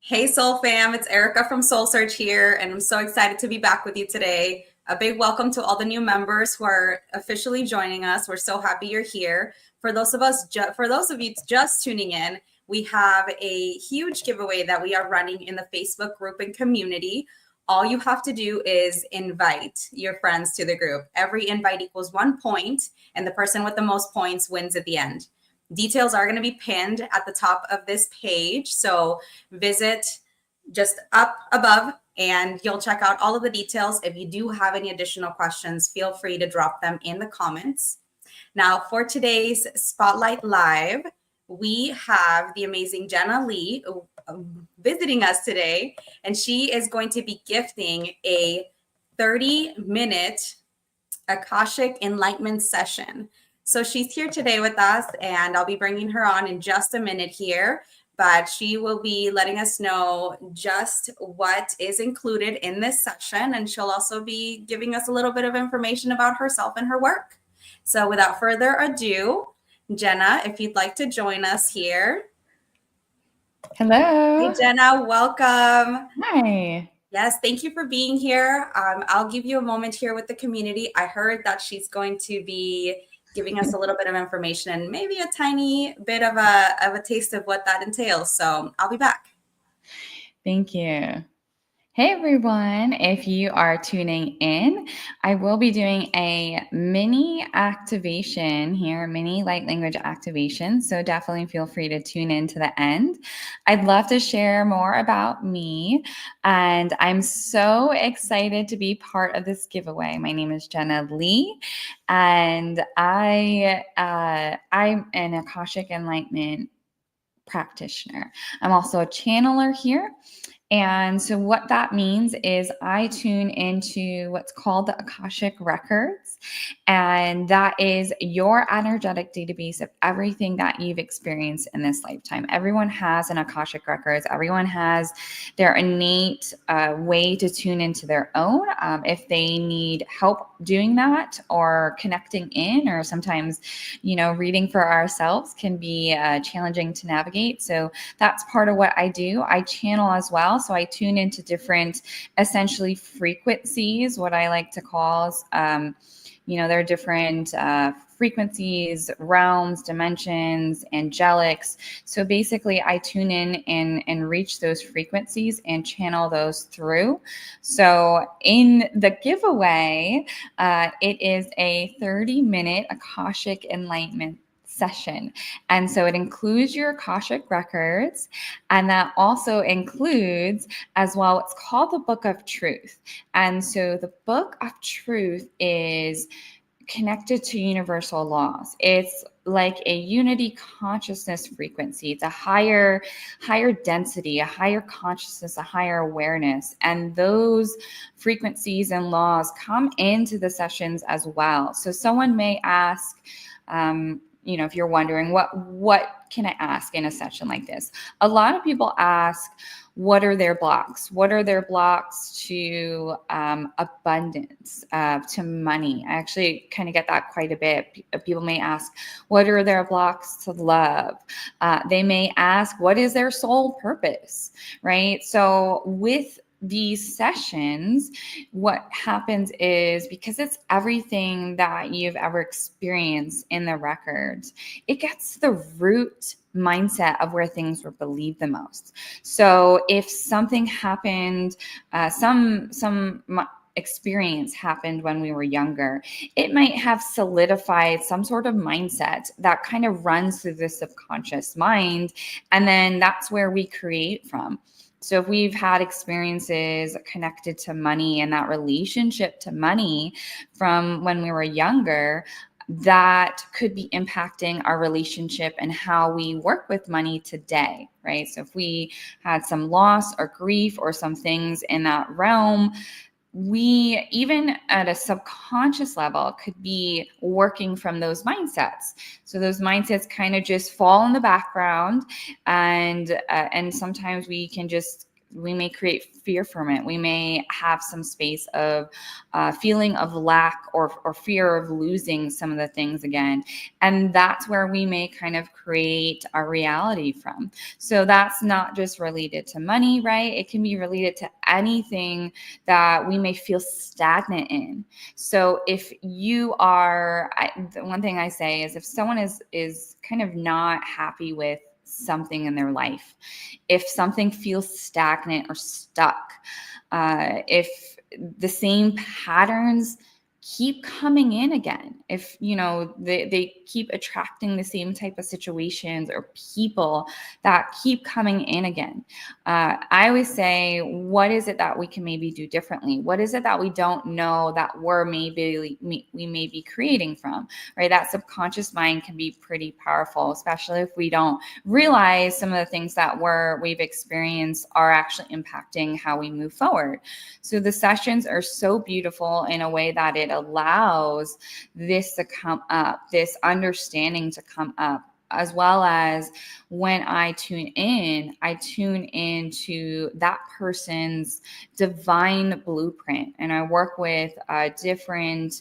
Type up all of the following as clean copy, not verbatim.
Hey Soul Fam, it's Erica from SoulSearch here, and I'm so excited to be back with you today. A big welcome to all the new members who are officially joining us. We're so happy you're here. For those of you just tuning in, we have a huge giveaway that we are running in the Facebook group and community. All you have to do is invite your friends to the group. Every invite equals 1 point, and the person with the most points wins at the end. Details are going to be pinned at the top of this page. So visit just up above and you'll check out all of the details. If you do have any additional questions, feel free to drop them in the comments. Now, for today's Spotlight Live, we have the amazing Jenna Lee visiting us today, and she is going to be gifting a 30-minute Akashic Enlightenment session. So she's here today with us, and I'll be bringing her on in just a minute here, but she will be letting us know just what is included in this session, and she'll also be giving us a little bit of information about herself and her work. So without further ado, Jenna, if you'd like to join us here. Hello. Hey, Jenna, welcome. Hi. Yes, thank you for being here. I'll give you a moment here with the community. I heard that she's going to be giving us a little bit of information and maybe a tiny bit of a taste of what that entails. So I'll be back. Thank you. Hey everyone, if you are tuning in, I will be doing a mini activation here, mini light language activation. So definitely feel free to tune in to the end. I'd love to share more about me, and I'm so excited to be part of this giveaway. My name is Jenna Lee, and I'm an Akashic Enlightenment practitioner. I'm also a channeler here. And so what that means is I tune into what's called the Akashic Records. And that is your energetic database of everything that you've experienced in this lifetime. Everyone has an Akashic Records. Everyone has their innate way to tune into their own. If they need help doing that or connecting in, or sometimes, reading for ourselves can be challenging to navigate. So that's part of what I do. I channel as well. So I tune into different, essentially, frequencies, what I like to call, there are different frequencies, realms, dimensions, angelics. So basically, I tune in and reach those frequencies and channel those through. So in the giveaway, it is a 30-minute Akashic Enlightenment session. And so it includes your Akashic records, and that also includes as well what's called the Book of Truth. And so the Book of Truth is connected to universal laws. It's like a unity consciousness frequency. It's a higher density, a higher consciousness, a higher awareness. And those frequencies and laws come into the sessions as well. So someone may ask, if you're wondering what can I ask in a session like this? A lot of people ask, what are their blocks? What are their blocks to abundance, to money? I actually kind of get that quite a bit. People may ask, what are their blocks to love? They may ask, what is their soul purpose, right? So with these sessions, what happens is, because it's everything that you've ever experienced in the records, it gets to the root mindset of where things were believed the most. So if something happened, some experience happened when we were younger, it might have solidified some sort of mindset that kind of runs through the subconscious mind, and then that's where we create from. So if we've had experiences connected to money and that relationship to money from when we were younger, that could be impacting our relationship and how we work with money today, right? So if we had some loss or grief or some things in that realm, we, even at a subconscious level, could be working from those mindsets. So those mindsets kind of just fall in the background, and sometimes we can just we may create fear from it. We may have some space of feeling of lack or fear of losing some of the things again. And that's where we may kind of create our reality from. So that's not just related to money, right? It can be related to anything that we may feel stagnant in. So if you are, the one thing I say is if someone is kind of not happy with something in their life, if something feels stagnant or stuck, if the same patterns keep coming in again, if they keep attracting the same type of situations or people that keep coming in again, I always say, what is it that we can maybe do differently? What is it that we don't know that we may be creating from, right? That subconscious mind can be pretty powerful, especially if we don't realize some of the things that we've experienced are actually impacting how we move forward. So the sessions are so beautiful in a way that it allows this to come up, this understanding to come up, as well as when I tune into that person's divine blueprint. And I work with different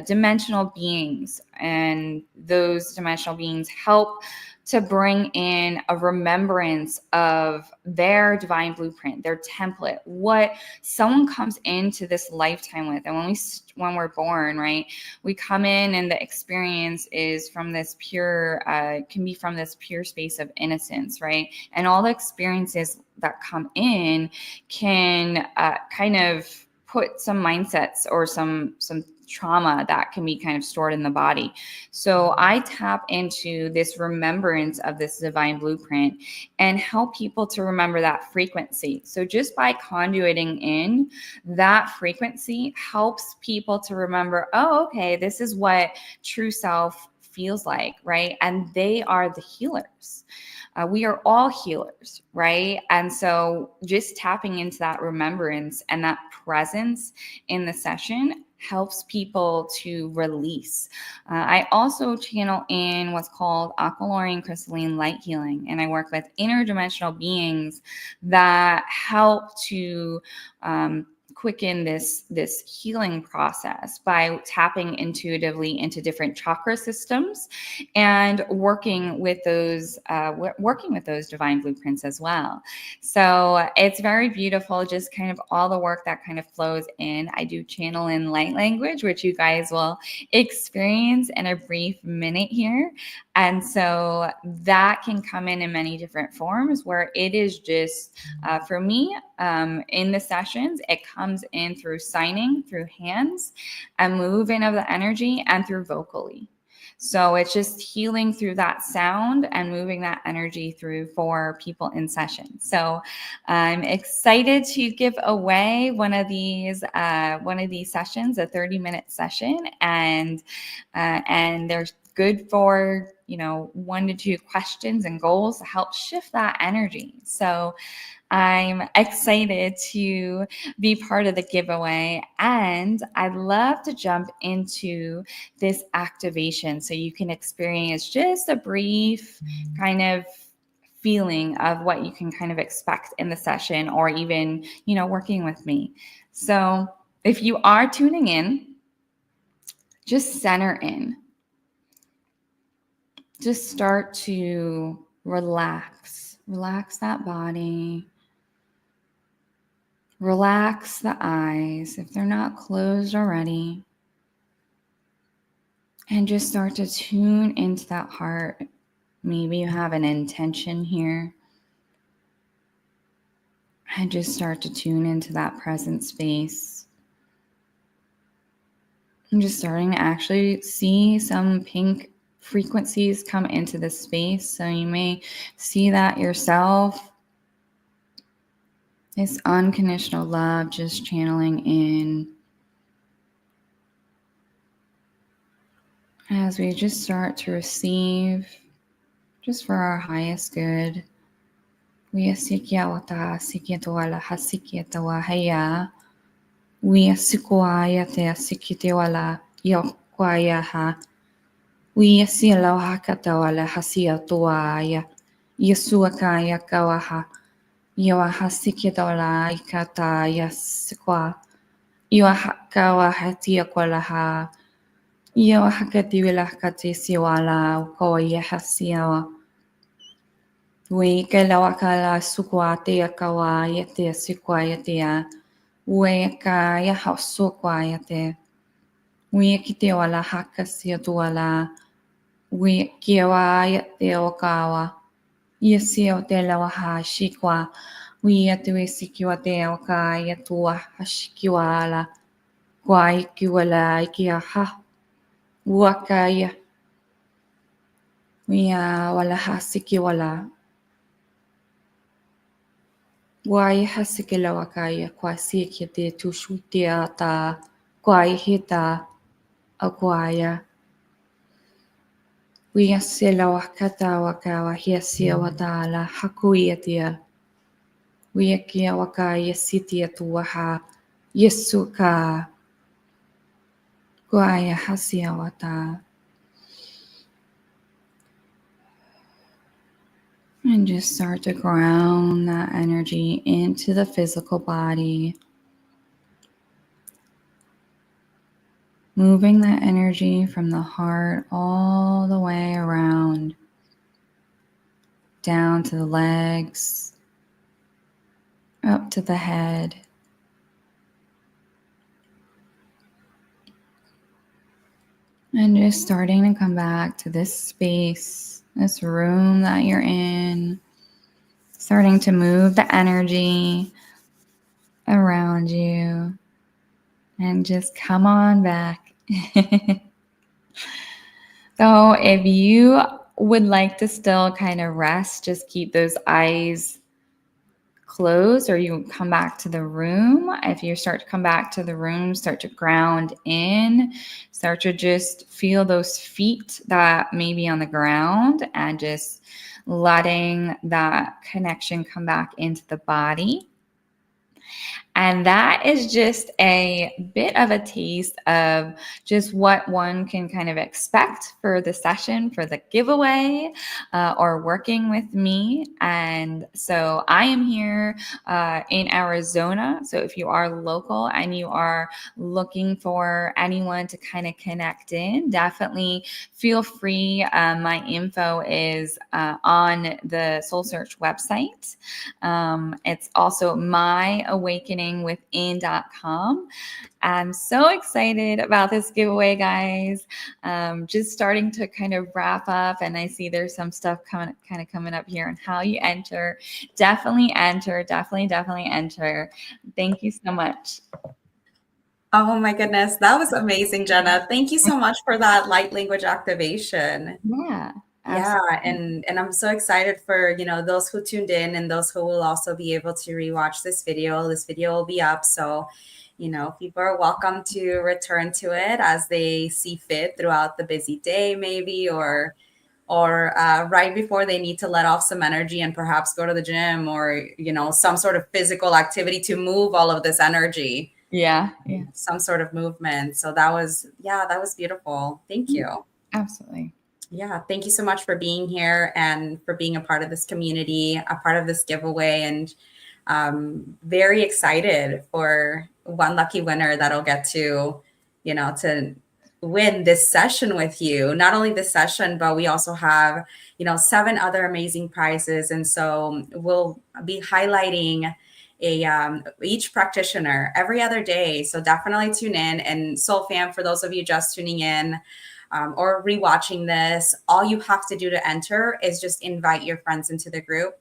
dimensional beings, and those dimensional beings help to bring in a remembrance of their divine blueprint, their template, what someone comes into this lifetime with. And when we're born, right, we come in and the experience is from this pure, can be from this pure space of innocence, right? And all the experiences that come in can kind of put some mindsets or some trauma that can be kind of stored in the body. So I tap into this remembrance of this divine blueprint and help people to remember that frequency. So just by conduiting in that frequency helps people to remember, oh, okay, this is what true self feels like, right? And they are the healers. We are all healers, right? And so just tapping into that remembrance and that presence in the session helps people to release. I also channel in what's called aquamarine crystalline light healing, and I work with interdimensional beings that help to quicken this healing process by tapping intuitively into different chakra systems and working with those divine blueprints as well. So it's very beautiful, just kind of all the work that kind of flows in. I do channel in light language, which you guys will experience in a brief minute here. And so that can come in many different forms, where it is just, for me, in the sessions, it comes in through signing, through hands, a movement of the energy, and through vocally. So it's just healing through that sound and moving that energy through for people in session. So I'm excited to give away one of these sessions, a 30-minute session, and they're good for 1 to 2 questions and goals to help shift that energy. So I'm excited to be part of the giveaway, and I'd love to jump into this activation so you can experience just a brief kind of feeling of what you can kind of expect in the session, or even, working with me. So if you are tuning in, just center in. Just start to relax that body. Relax the eyes if they're not closed already. And just start to tune into that heart. Maybe you have an intention here. And just start to tune into that present space. I'm just starting to actually see some pink frequencies come into this space. So you may see that yourself. This unconditional love just channeling in as we just start to receive just for our highest good. We asikia wata sikita wala hasikita wahaya. We asikuaya te asikite wala yokwaya ha. We asila hakata wala hasia tuaya. Yesua kaya kawaha. Iwa hasikidola ikata yasikwa. Iwa hakawa hatia kwalaha. Iwa hakatiwila kati siwala ko yahasiawa. We kalawakala sukwa te akawa yate sikwa yatea. We ka yahasukwa yate. We kite wala hakasia tuala. We kiawa yate okawa. Yasio te lawaha shikwa. We yatue sikiwa te oka yatua hashikiwala. Kwa ikiwala ikiaha. Wakaya. We wala hasikiwala. Wai hasikila wakaya kwa sikia te tushutia ta kwai hita akwaya. Wiasila wakata wakawa hiasia watala hakuiatia. Wiakia wakaya sitia tuwaha yesuka kwaya hasia wata. And just start to ground that energy into the physical body. Moving that energy from the heart all the way around, down to the legs, up to the head. And just starting to come back to this space, this room that you're in, starting to move the energy around you, and just come on back. So if you would like to still kind of rest, just keep those eyes closed, or you come back to the room. If you start to come back to the room, start to ground in, start to just feel those feet that may be on the ground, and just letting that connection come back into the body. And that is just a bit of a taste of just what one can kind of expect for the session, for the giveaway, or working with me. And so I am here in Arizona. So if you are local and you are looking for anyone to kind of connect in, definitely feel free. My info is on the SoulSearch website. It's also myawakeningwithin.com. I'm so excited about this giveaway, guys. Just starting to kind of wrap up, and I see there's some stuff coming up here on how you enter. Definitely enter. Definitely enter. Thank you so much. Oh my goodness, that was amazing, Jenna. Thank you so much for that light language activation. Yeah. Yeah, Absolutely. and I'm so excited for, those who tuned in and those who will also be able to rewatch this video. This video will be up, so people are welcome to return to it as they see fit throughout the busy day, maybe, or right before they need to let off some energy and perhaps go to the gym, or some sort of physical activity to move all of this energy, Yeah. some sort of movement. So that was beautiful. Thank you. Absolutely. Yeah, thank you so much for being here and for being a part of this community, a part of this giveaway, and very excited for one lucky winner that'll get to win this session with you. Not only this session, but we also have, 7 other amazing prizes. And so we'll be highlighting each practitioner every other day. So definitely tune in. And Soul Fam, for those of you just tuning in, or rewatching this, all you have to do to enter is just invite your friends into the group.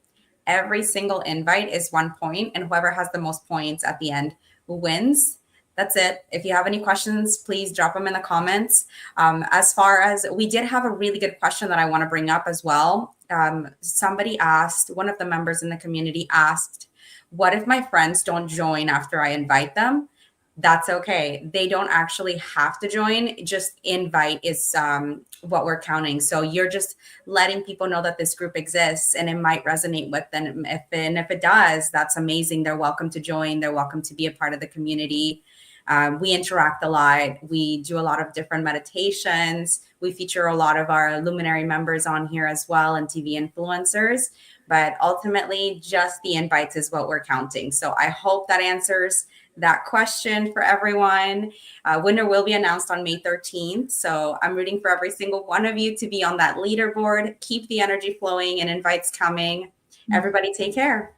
Every single invite is 1 point, and whoever has the most points at the end wins. That's it. If you have any questions, please drop them in the comments. As far as, we did have a really good question that I want to bring up as well. Somebody asked, one of the members in the community asked, what if my friends don't join after I invite them? That's okay. They don't actually have to join. Just invite is what we're counting. So you're just letting people know that this group exists and it might resonate with them. If it does, that's amazing. They're welcome to join. They're welcome to be a part of the community. We interact a lot. We do a lot of different meditations. We feature a lot of our luminary members on here as well, and TV influencers. But ultimately, just the invites is what we're counting. So I hope that answers that question for everyone. Winner will be announced on May 13th. So I'm rooting for every single one of you to be on that leaderboard. Keep the energy flowing and invites coming. Everybody take care.